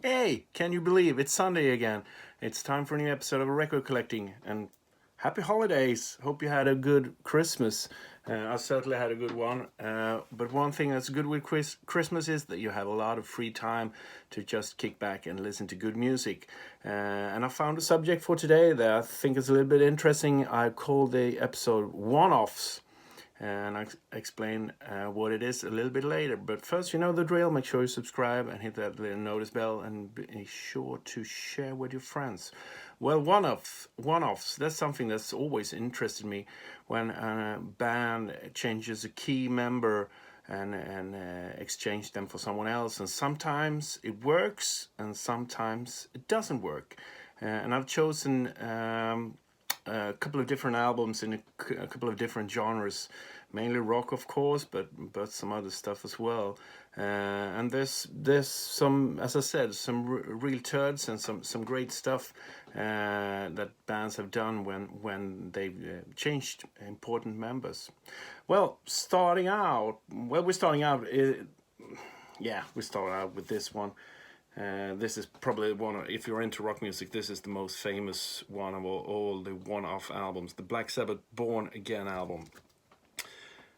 Hey, can you believe it's Sunday again? It's time for a new episode of Record Collecting, and happy holidays. Hope you had a good Christmas. I certainly had a good one. But one thing that's good with Christmas is that you have a lot of free time to just kick back and listen to good music. And I found a subject for today that I think is a little bit interesting. I called the episode One-Offs. And I'll explain what it is a little bit later. But first, you know the drill. Make sure you subscribe and hit that little notice bell, and be sure to share with your friends. Well, one-offs, that's something that's always interested me. When a band changes a key member and exchange them for someone else, and sometimes it works and sometimes it doesn't work. And I've chosen a couple of different albums in a couple of different genres, mainly rock, of course, but some other stuff as well. And there's some, as I said, some real turds and some great stuff that bands have done when they've changed important members. Well, we're starting out. We start out with this one. This is probably one, if you're into rock music, this is the most famous one of all the one-off albums. The Black Sabbath Born Again album,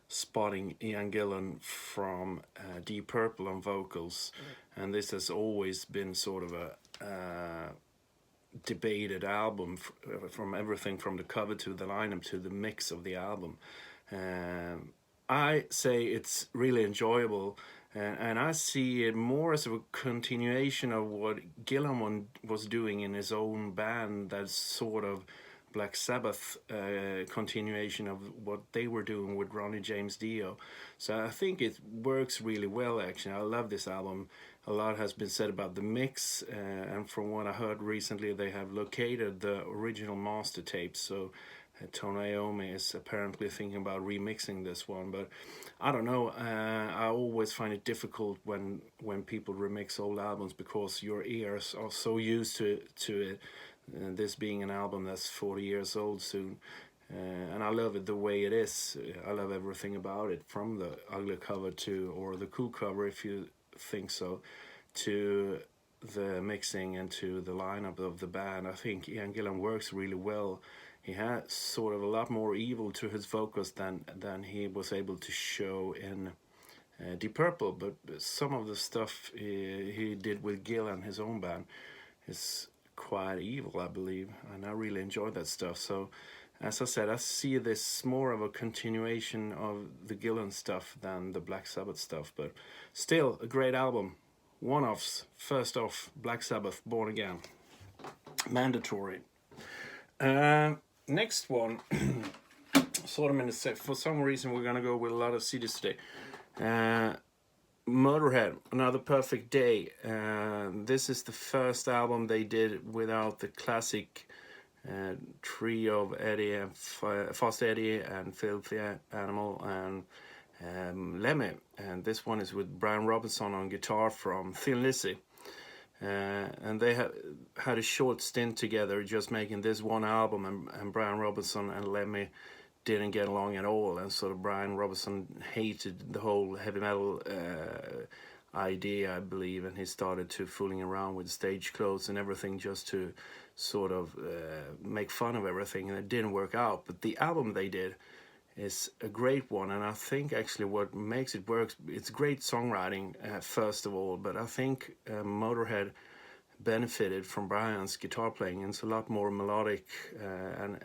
spotting Ian Gillan from Deep Purple on vocals. And this has always been sort of a debated album, from everything from the cover to the lineup to the mix of the album. I say it's really enjoyable. And I see it more as a continuation of what Gillan was doing in his own band. That's sort of Black Sabbath continuation of what they were doing with Ronnie James Dio. So I think it works really well, actually. I love this album. A lot has been said about the mix, and from what I heard recently, they have located the original master tapes. So Tony Iommi is apparently thinking about remixing this one, but I don't know. I always find it difficult when people remix old albums, because your ears are so used to it. This being an album that's 40 years old soon, and I love it the way it is. I love everything about it, from the ugly cover or the cool cover, if you think so, to the mixing and to the lineup of the band. I think Ian Gillan works really well. He had sort of a lot more evil to his vocals than he was able to show in Deep Purple, but some of the stuff he did with Gillan, his own band, is quite evil, I believe, and I really enjoyed that stuff. So, as I said, I see this more of a continuation of the Gillan stuff than the Black Sabbath stuff, but still a great album. One-offs. First off, Black Sabbath, Born Again. Mandatory. Next one, sort of in the set. For some reason, we're gonna go with a lot of CDs today. Motorhead, Another Perfect Day. This is the first album they did without the classic trio of Eddie and Fast Eddie and Filthy Animal and Lemmy. And this one is with Brian Robinson on guitar from Thin Lizzy. And they had a short stint together, just making this one album, and Brian Robinson and Lemmy didn't get along at all, and sort of Brian Robinson hated the whole heavy metal idea, I believe, and he started to fooling around with stage clothes and everything just to sort of make fun of everything, and it didn't work out. But the album they did is a great one, and I think actually what makes it work, it's great songwriting first of all, but I think Motorhead benefited from Brian's guitar playing. It's a lot more melodic and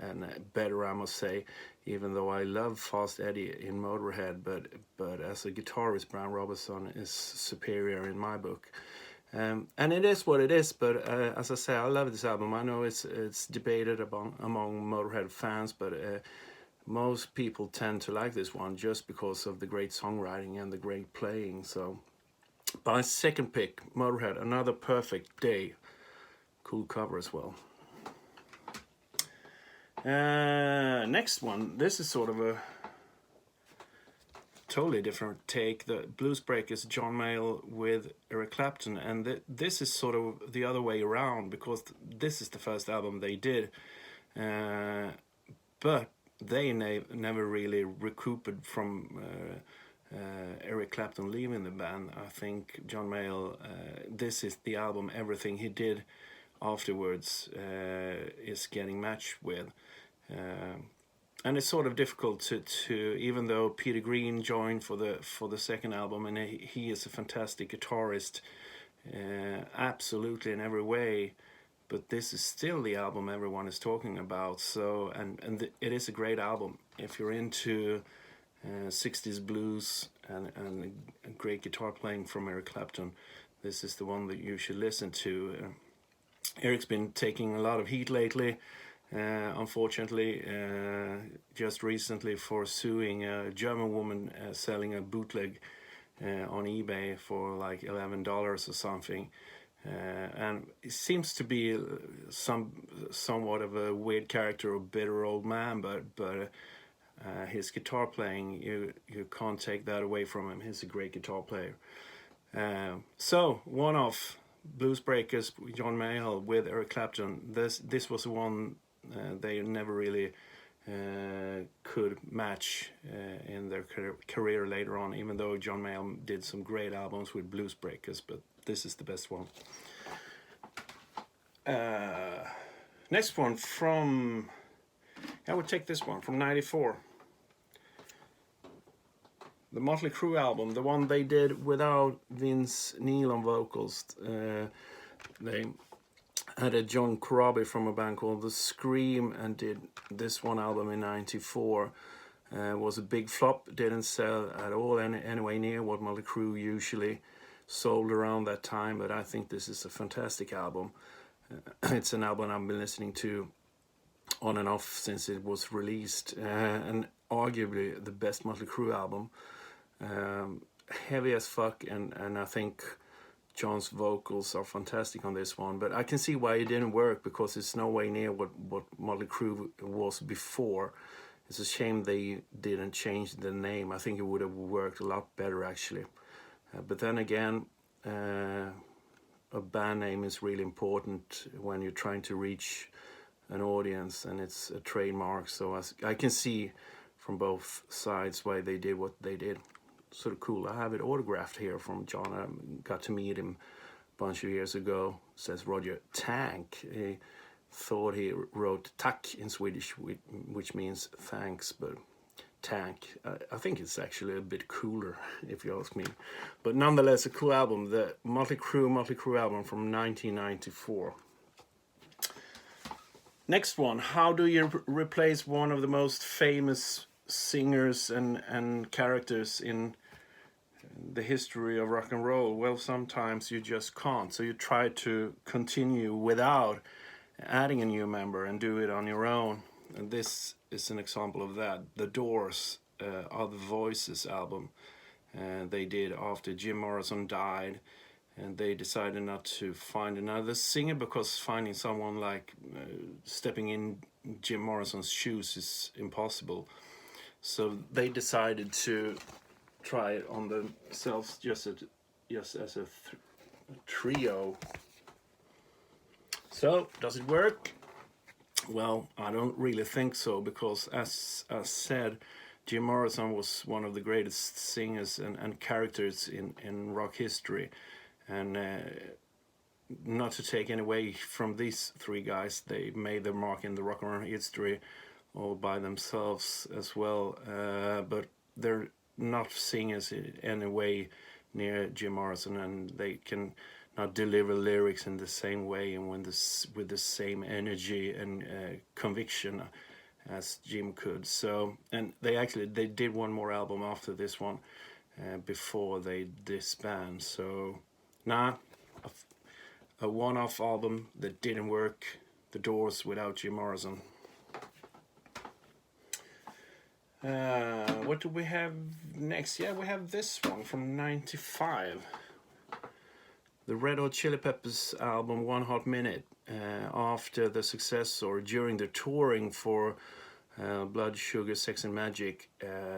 better, I must say, even though I love Fast Eddie in Motorhead, but as a guitarist, Brian Robinson is superior in my book. And it is what it is, but as I say, I love this album. I know it's debated among Motorhead fans, but most people tend to like this one just because of the great songwriting and the great playing. So, my second pick, Motorhead, Another Perfect Day. Cool cover as well. Next one, this is sort of a totally different take. The Blues Breakers, John Mayall with Eric Clapton, and this is sort of the other way around, because this is the first album they did, but they never really recouped from Eric Clapton leaving the band, I think John Mayall, this is the album everything he did afterwards is getting matched with. And it's sort of difficult to even though Peter Green joined for the second album, and he is a fantastic guitarist, absolutely in every way, but this is still the album everyone is talking about. So it is a great album if you're into 60s blues and a great guitar playing from Eric Clapton. This is the one that you should listen to. Eric's been taking a lot of heat lately, unfortunately, just recently for suing a German woman selling a bootleg on eBay for like $11 or something. And it seems to be somewhat of a weird character, a bitter old man, but his guitar playing, you can't take that away from him. He's a great guitar player. So one of Blues Breakers, John Mayall with Eric Clapton. This was the one they never really could match in their career later on, even though John Mayall did some great albums with Blues Breakers, but this is the best one. Next one from, I would take this one from '94. The Mötley Crüe album, the one they did without Vince Neil on vocals. They had John Corabi from a band called The Scream and did this one album in '94. Was a big flop, didn't sell at all anyway near what Mötley Crüe usually sold around that time, but I think this is a fantastic album. It's an album I've been listening to on and off since it was released, and arguably the best Mötley Crüe album. Heavy as fuck, and I think John's vocals are fantastic on this one, but I can see why it didn't work, because it's no way near what Mötley Crüe was before. It's a shame they didn't change the name. I think it would have worked a lot better actually. But then again, a band name is really important when you're trying to reach an audience, and it's a trademark, so I can see from both sides why they did what they did. Sort of cool. I have it autographed here from John. I got to meet him a bunch of years ago. It says Roger Tank. He thought he wrote tack in Swedish, which means thanks, but tank, I think it's actually a bit cooler if you ask me. But nonetheless, a cool album. The Mötley Crüe album from 1994. Next one. How do you replace one of the most famous singers and characters in the history of rock and roll? Well, sometimes you just can't, so you try to continue without adding a new member and do it on your own, and this is an example of that. The Doors, Other Voices album, they did after Jim Morrison died, and they decided not to find another singer, because finding someone like stepping in Jim Morrison's shoes is impossible. So they decided to try it on themselves, just as a trio. So, does it work? Well, I don't really think so, because as I said, Jim Morrison was one of the greatest singers and characters in rock history. And not to take any away from these three guys, they made their mark in the rock and roll history all by themselves as well, but they're not singers in any way near Jim Morrison, and they can not deliver lyrics in the same way and with the same energy and conviction as Jim could. So, and they did one more album after this one before they disband. So a one-off album that didn't work. The Doors without Jim Morrison. What do we have next? Yeah, we have this one from '95. The Red Hot Chili Peppers album One Hot Minute. After the success, or during the touring for Blood, Sugar, Sex and Magic,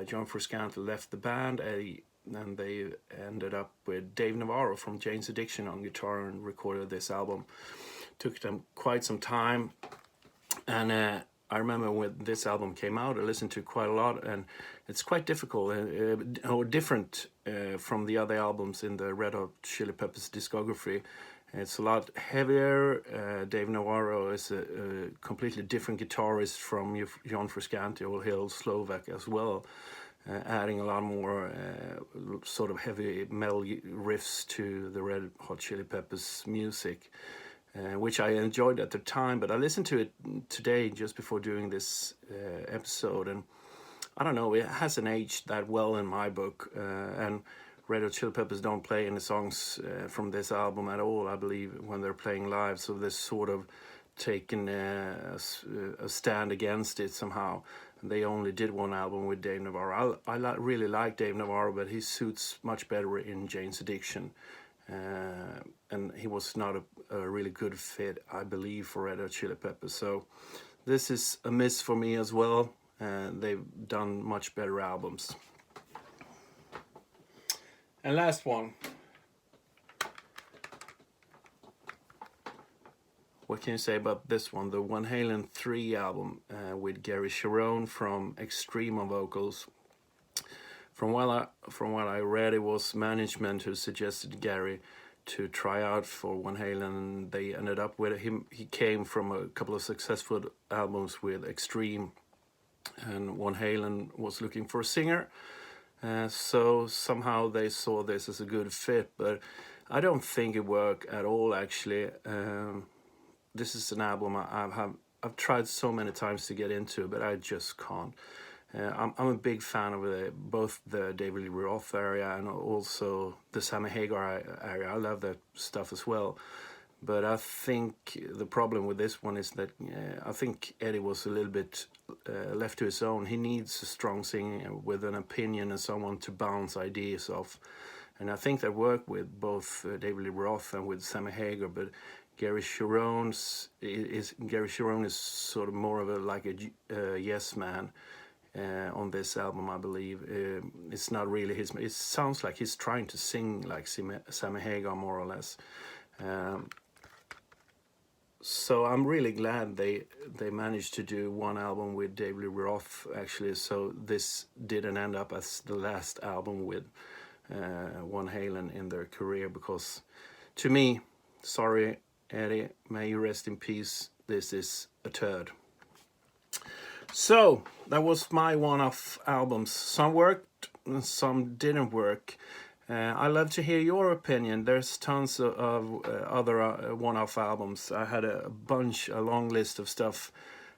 John Frusciante left the band, and they ended up with Dave Navarro from Jane's Addiction on guitar and recorded this album. Took them quite some time, and I remember when this album came out, I listened to it quite a lot, and it's quite difficult or different from the other albums in the Red Hot Chili Peppers discography. It's a lot heavier. Dave Navarro is a completely different guitarist from John Frusciante or Hill Slovak as well, adding a lot more sort of heavy metal riffs to the Red Hot Chili Peppers music. Which I enjoyed at the time, but I listened to it today just before doing this episode, and I don't know, it hasn't aged that well in my book, and Red Hot Chili Peppers don't play any songs from this album at all, I believe, when they're playing live, so they're sort of taken a stand against it somehow. And they only did one album with Dave Navarro. I really like Dave Navarro, but he suits much better in Jane's Addiction. And he was not a really good fit, I believe, for Red Hot Chili Peppers. So this is a miss for me as well. They've done much better albums. And last one. What can you say about this one? The Van Halen 3 album with Gary Cherone from Extreme on vocals. From what I read, it was management who suggested Gary to try out for Van Halen. They ended up with him. He came from a couple of successful albums with Extreme, and Van Halen was looking for a singer. So somehow they saw this as a good fit, but I don't think it worked at all, actually. This is an album I've tried so many times to get into, but I just can't. I'm a big fan of both the David Lee Roth area and also the Sammy Hagar area. I love that stuff as well. But I think the problem with this one is that I think Eddie was a little bit left to his own. He needs a strong singer with an opinion and someone to bounce ideas off. And I think that worked with both David Lee Roth and with Sammy Hagar, but Gary Cherone is sort of more of a yes man. On this album, I believe. It's not really his. It sounds like he's trying to sing like Sammy Hagar, more or less. So I'm really glad they managed to do one album with David Lee Roth, actually. So this didn't end up as the last album with Van Halen in their career, because to me, sorry Eddie, may you rest in peace. This is a turd. So that was my one-off albums. Some worked and some didn't work. I love to hear your opinion. There's tons of other one-off albums. I had a long list of stuff,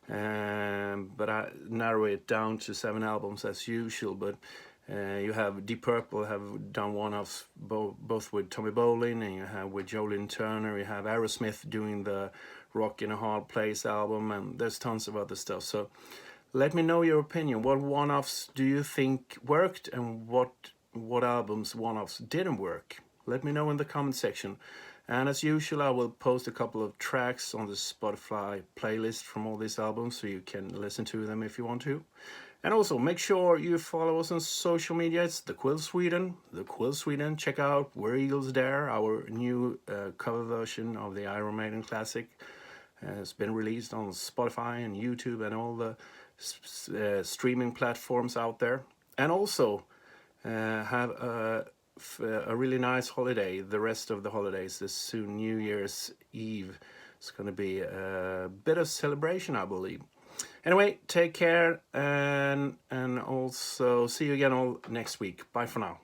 but I narrow it down to 7 albums as usual. But you have Deep Purple have done one-offs both with Tommy Bolin, and you have with Jolene Turner. You have Aerosmith doing the Rock in a Hard Place album, and there's tons of other stuff. So let me know your opinion. What one-offs do you think worked, and what albums one-offs didn't work? Let me know in the comment section. And as usual, I will post a couple of tracks on the Spotify playlist from all these albums, so you can listen to them if you want to. And also, make sure you follow us on social media. It's The Quill Sweden. The Quill Sweden. Check out Where Eagles Dare, our new cover version of the Iron Maiden classic. It's been released on Spotify and YouTube and all the streaming platforms out there. And also have a really nice holiday. The rest of the holidays, this soon New Year's Eve. It's going to be a bit of celebration, I believe. Anyway, take care, and also see you again all next week. Bye for now.